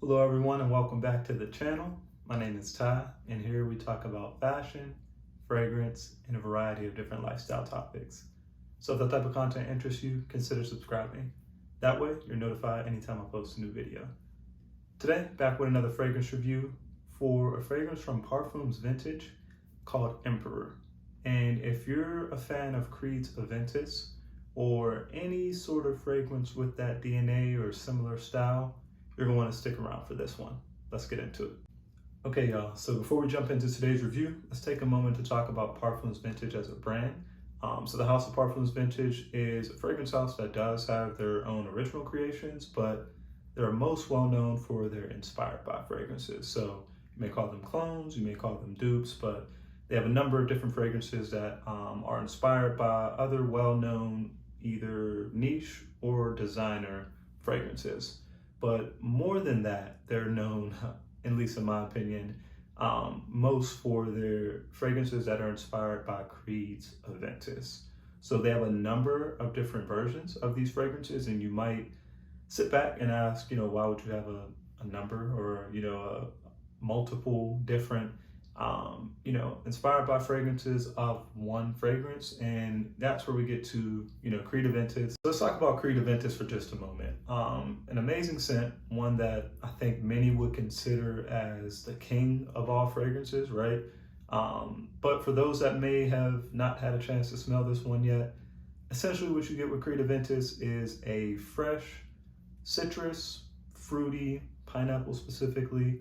Hello everyone and welcome back to the channel. My name is Ty and here we talk about fashion, fragrance, and a variety of different lifestyle topics. So if that type of content interests you, consider subscribing. That way you're notified anytime I post a new video. Today, back with another fragrance review for a fragrance from Parfums Vintage called Emperor. And if you're a fan of Creed's Aventus or any sort of fragrance with that DNA or similar style, you're gonna wanna stick around for this one. Let's get into it. Okay, y'all, so before we jump into today's review, let's take a moment to talk about Parfums Vintage as a brand. So the House of Parfums Vintage is a fragrance house that does have their own original creations, but they're most well known for their inspired by fragrances. So you may call them clones, you may call them dupes, but they have a number of different fragrances that are inspired by other well-known either niche or designer fragrances. But more than that, they're known, at least in my opinion, most for their fragrances that are inspired by Creed's Aventus. So they have a number of different versions of these fragrances, and you might sit back and ask, why would you have a number or, multiple different, inspired by fragrances of one fragrance? And that's where we get to, Creed Aventus. Let's talk about Creed Aventus for just a moment. An amazing scent, one that I think many would consider as the king of all fragrances, right? But for those that may have not had a chance to smell this one yet, essentially what you get with Creed Aventus is a fresh, citrus, fruity, pineapple specifically,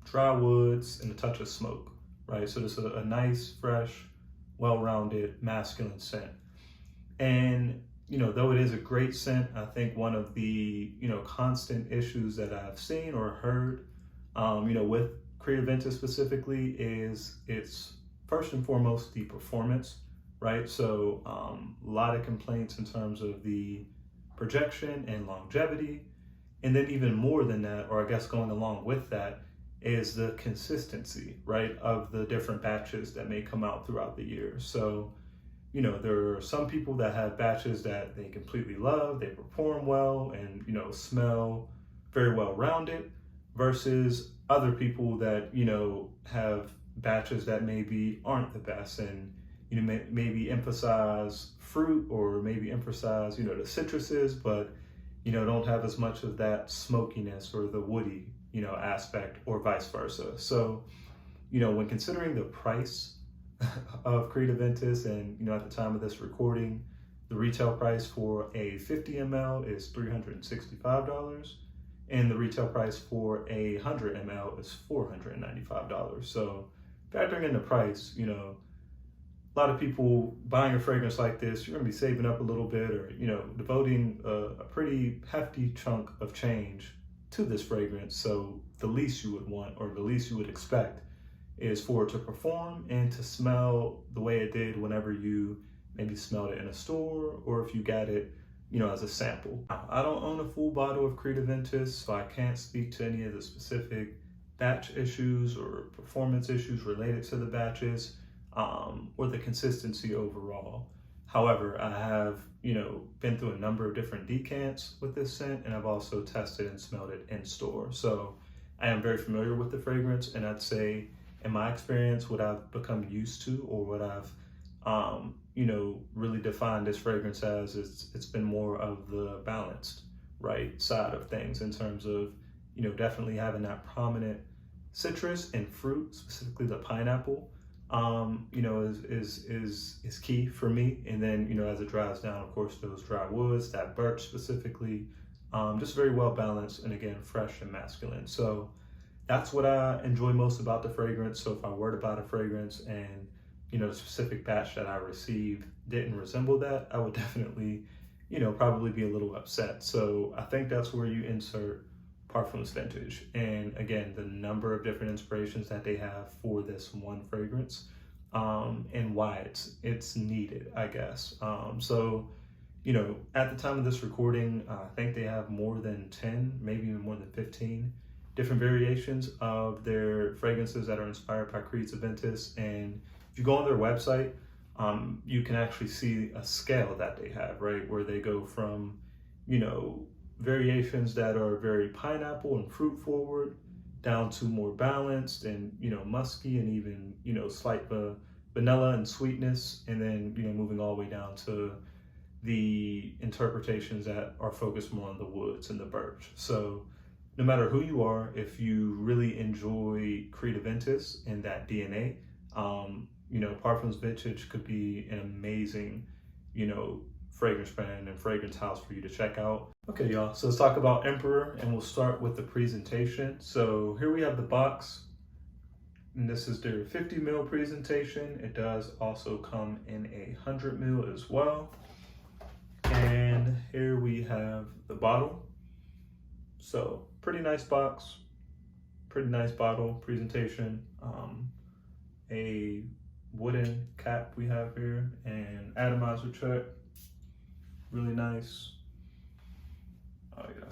dry woods, and a touch of smoke, right? So it's a nice, fresh, well-rounded, masculine scent. And, though it is a great scent, I think one of the, constant issues that I've seen or heard, with Creed Aventus specifically is it's first and foremost the performance, right? So a lot of complaints in terms of the projection and longevity. And then even more than that, or I guess going along with that, is the consistency, right, of the different batches that may come out throughout the year. So, there are some people that have batches that they completely love, they perform well, and, smell very well rounded, versus other people that, have batches that maybe aren't the best and, maybe emphasize fruit or maybe emphasize, the citruses, but, don't have as much of that smokiness or the woody, aspect, or vice versa. So, when considering the price of Creed Aventus, and, at the time of this recording, the retail price for a 50 ml is $365, and the retail price for a 100 ml is $495. So, factoring in the price, a lot of people buying a fragrance like this, you're gonna be saving up a little bit, or, devoting a pretty hefty chunk of change to this fragrance. So the least you would want, or the least you would expect, is for it to perform and to smell the way it did whenever you maybe smelled it in a store, or if you got it, as a sample. I don't own a full bottle of Creed Aventus, so I can't speak to any of the specific batch issues or performance issues related to the batches, or the consistency overall. However, I have, been through a number of different decants with this scent, and I've also tested and smelled it in store. So I am very familiar with the fragrance, and I'd say, in my experience, what I've become used to, or what I've, really defined this fragrance as, it's been more of the balanced, right, side of things, in terms of, definitely having that prominent citrus and fruit, specifically the pineapple, is key for me. And then, as it dries down, of course, those dry woods, that birch specifically, just very well balanced, and again, fresh and masculine. So that's what I enjoy most about the fragrance. So if I were to buy a fragrance and, the specific batch that I received didn't resemble that, I would definitely, probably be a little upset. So I think that's where you insert Parfums Vintage, and again, the number of different inspirations that they have for this one fragrance, and why it's needed, I guess. So, at the time of this recording, I think they have more than 10, maybe even more than 15 different variations of their fragrances that are inspired by Creed's Aventus. And if you go on their website, you can actually see a scale that they have, right, where they go from, variations that are very pineapple and fruit forward, down to more balanced and, musky and even, slight vanilla and sweetness. And then, moving all the way down to the interpretations that are focused more on the woods and the birch. So no matter who you are, if you really enjoy Creed Aventus and that DNA, Parfums Vintage could be an amazing, fragrance brand and fragrance house for you to check out. Okay, y'all, so let's talk about Emperor, and we'll start with the presentation. So here we have the box, and this is their 50 ml presentation. It does also come in a 100 ml as well. And here we have the bottle. So pretty nice box, pretty nice bottle presentation. A wooden cap we have here, and atomizer check. Really nice. Oh yeah,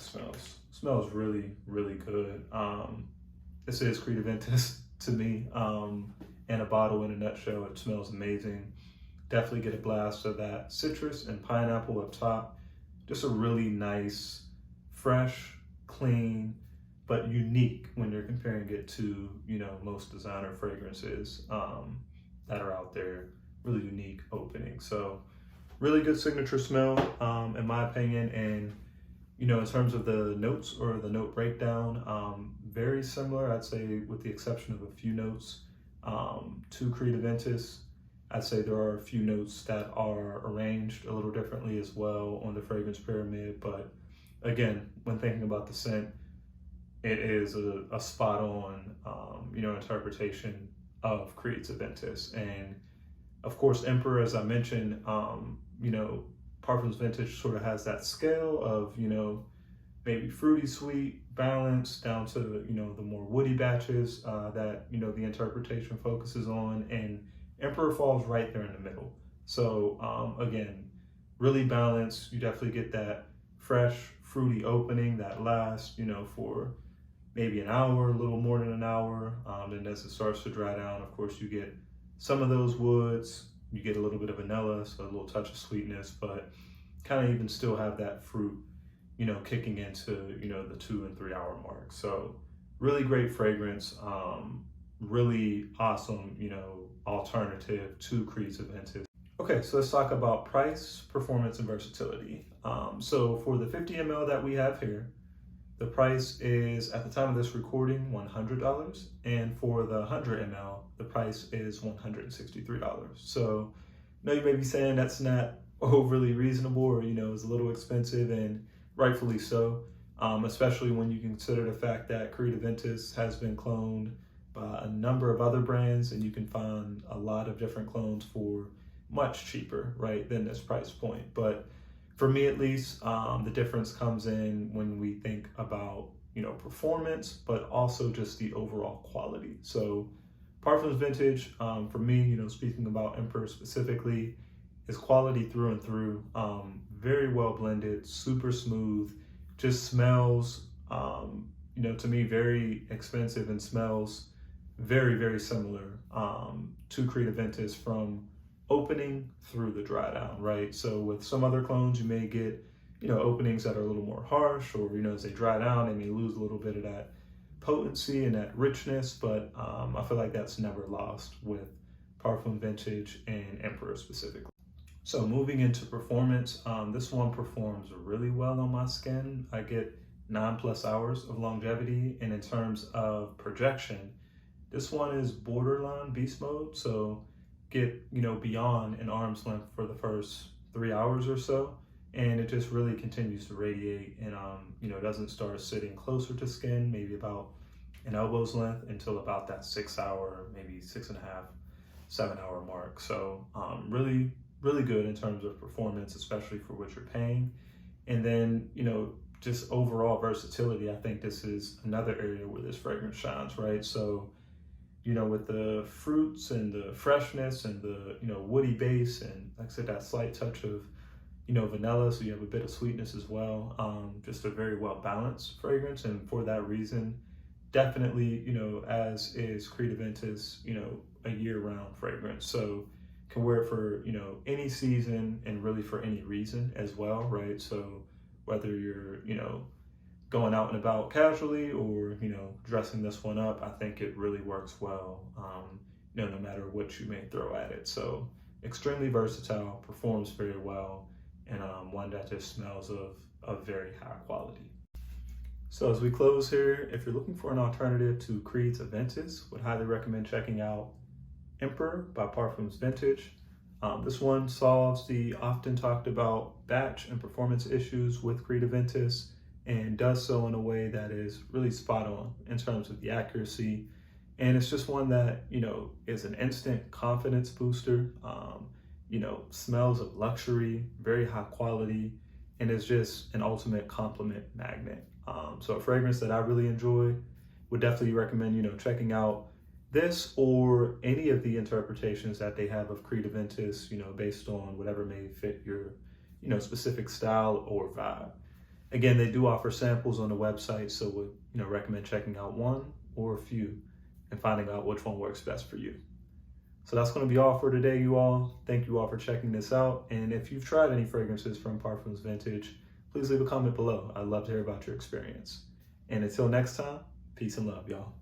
smells really, really good. This is Creed Aventus to me. In a bottle, in a nutshell, it smells amazing. Definitely get a blast of that citrus and pineapple up top. Just a really nice, fresh, clean, but unique when you're comparing it to, most designer fragrances that are out there. Really unique opening. So really good signature smell, in my opinion. And, in terms of the notes or the note breakdown, very similar, I'd say, with the exception of a few notes to Creed Aventus. I'd say there are a few notes that are arranged a little differently as well on the fragrance pyramid. But again, when thinking about the scent, it is a spot on, interpretation of Creed's Aventus. And of course, Emperor, as I mentioned, Parfums Vintage sort of has that scale of, maybe fruity, sweet, balanced, down to, the more woody batches that, the interpretation focuses on. And Emperor falls right there in the middle. So again, really balanced. You definitely get that fresh, fruity opening that lasts, for maybe an hour, a little more than an hour. And as it starts to dry down, of course, you get some of those woods. You get a little bit of vanilla, so a little touch of sweetness, but kind of even still have that fruit, kicking into, the 2 and 3 hour mark. So really great fragrance, really awesome, alternative to Creed's Aventus. Okay, so let's talk about price, performance, and versatility. So for the 50 ml that we have here, the price is, at the time of this recording, $100. And for the 100 ml, the price is $163. So I know you may be saying that's not overly reasonable, or, is a little expensive, and rightfully so, especially when you consider the fact that Creed Aventus has been cloned by a number of other brands, and you can find a lot of different clones for much cheaper, right, than this price point. But for me, at least, the difference comes in when we think about, performance, but also just the overall quality. So Parfums Vintage, for me, speaking about Emperor specifically, is quality through and through. Very well blended, super smooth, just smells, to me, very expensive, and smells very, very similar to Creed Aventus from opening through the dry down, right? So with some other clones, you may get, openings that are a little more harsh, or, as they dry down, they may lose a little bit of that potency and that richness, but I feel like that's never lost with Parfum Vintage and Emperor specifically. So moving into performance, this one performs really well on my skin. I get 9+ hours of longevity, and in terms of projection, this one is borderline beast mode. So get, beyond an arm's length for the first 3 hours or so, and it just really continues to radiate, and doesn't start sitting closer to skin, maybe about an elbow's length, until about that 6 hour, maybe 6.5, 7 hour mark. So really, really good in terms of performance, especially for what you're paying. And then, just overall versatility. I think this is another area where this fragrance shines, right? So, with the fruits and the freshness and the, woody base, and like I said, that slight touch of, vanilla, so you have a bit of sweetness as well. Just a very well balanced fragrance, and for that reason, definitely, as is Creed Aventus, a year-round fragrance. So can wear it for, any season, and really for any reason as well, right? So whether you're, going out and about casually or, dressing this one up. I think it really works well, no matter what you may throw at it. So extremely versatile, performs very well, and one that just smells of very high quality. So as we close here, if you're looking for an alternative to Creed's Aventus, would highly recommend checking out Emperor by Parfums Vintage. This one solves the often talked about batch and performance issues with Creed Aventus, and does so in a way that is really spot on in terms of the accuracy. And it's just one that, is an instant confidence booster, smells of luxury, very high quality, and is just an ultimate compliment magnet. So a fragrance that I really enjoy, would definitely recommend, checking out this or any of the interpretations that they have of Creed Aventus, based on whatever may fit your, specific style or vibe. Again, they do offer samples on the website, so would, recommend checking out one or a few and finding out which one works best for you. So that's going to be all for today, you all. Thank you all for checking this out. And if you've tried any fragrances from Parfums Vintage, please leave a comment below. I'd love to hear about your experience. And until next time, peace and love, y'all.